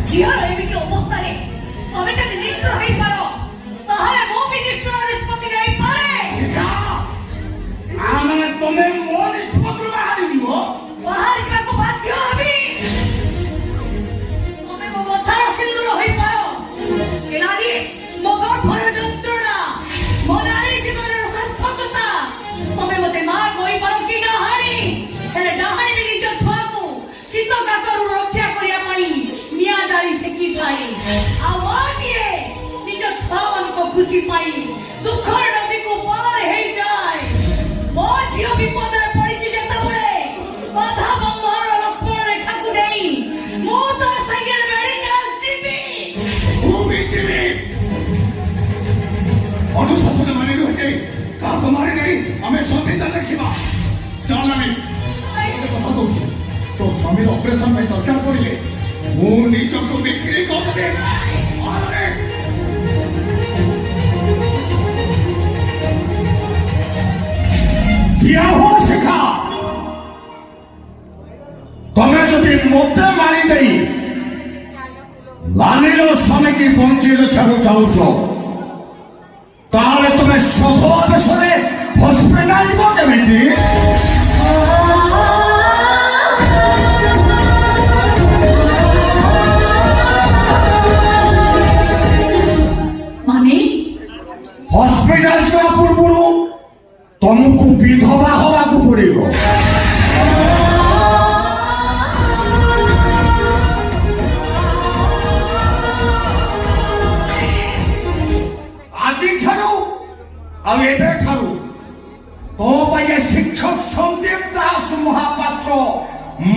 ଝିଅର ଏମିତି ଅବସ୍ଥାରେ ତମେ ଯଦି ନିଷ୍ଠୁର ହେଇପାର ତାହେଲେ ମୁଁ ବି ନିଷ୍ଠୁର ନିଷ୍ପତ୍ତି ନେଇପାରେ। ଆମେ ତମେ ମୋ ନିଷ୍ପତ୍ତିରୁ ବାହାରି ଯିବ? ବାହାରି ଯିବାକୁ ବାଧ୍ୟ ହେବି। ତମେ ମୋ ମଥାର ସିନ୍ଦୁର ହୋଇପାର, ହେଲାନି ମୋ ଗର୍ଭର ଯନ୍ତ୍ରଣା, ମୋ ନାରୀ ଜୀବନର ସାର୍ଥକତା। ତମେ ମତେ ମା କହିପାର କି ଡାହାଣୀ, ହେଲେ ଡାହାଣୀ ବି ନିଜ ଛୁଆକୁ ଶୀତ କାକରରୁ ରକ୍ଷା କରିବା ପାଇଁ ନିଆଁ ଜାଳି ସେକିଥାଏ। ଆଉ ମାଟିଏ ନିଜ ଛୁଆମାନଙ୍କ ଖୁସି ପାଇଁ ଦୁଃଖର ନଦୀକୁ ପାର ହେଇଯାଏ। ମୋ ଝିଅ ବିପଦରେ ପଡ଼ିଛି ଯେତେବେଳେ ବାଧା ବନ୍ଧନର ଲକ୍ଷ୍ମଣ ରେଖାକୁ ନେଇ ମୁଁ ତ ସାଙ୍ଗରେ ମେଡିକାଲ ଯିବି। ମୁଁ ବି ଯିବି। ଅନୁଶାସନ ମାନି ରହିଛି, ତାହାକୁ ମାରି ଦେଇ ଆମେ ସମ୍ବିଧାନ ଲେଖିବା। ଚାଲ ଆମେ କଥା କହୁଛୁ, ତୋ ସ୍ୱାମୀର ଅପରେସନ ପାଇଁ ଦରକାର ପଡ଼ିଲେ ମୁଁ ନିଜକୁ ବିକ୍ରି କରିଦେବି। ଠିଆ ହୁଅ ଶିଖା। ତମେ ଯଦି ମୋତେ ମାରି ଦେଇ ଲାଲିର ସ୍ୱାମୀକି ବଞ୍ଚେଇ ରଖିବାକୁ ଚାହୁଁଛ ତାହେଲେ ତମେ ଶବ ଆବେଶରେ ହସ୍ପିଟାଲ ଯିବ କେମିତି? हॉस्पिटल ଯିବା ପୂର୍ବରୁ ତମକୁ ବିଧବା ହେବାକୁ ପଡ଼ିବ। ଆଜିଠାରୁ ଆଉ ଏବେଠାରୁ ତୋ ପାଇଁ ଶିକ୍ଷକ ସନ୍ଦୀପ ଦାସ ମହାପାତ୍ର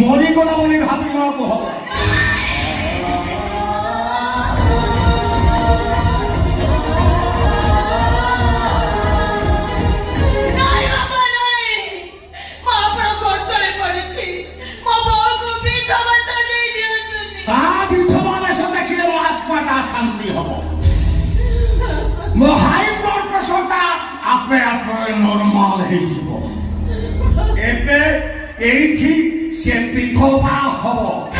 ମରିଗଲା ବୋଲି ଭାବିବାକୁ ହବ। शांति हम मो हाई ब्लड प्रेशर आपे आपे नॉर्मल से विधवा हम।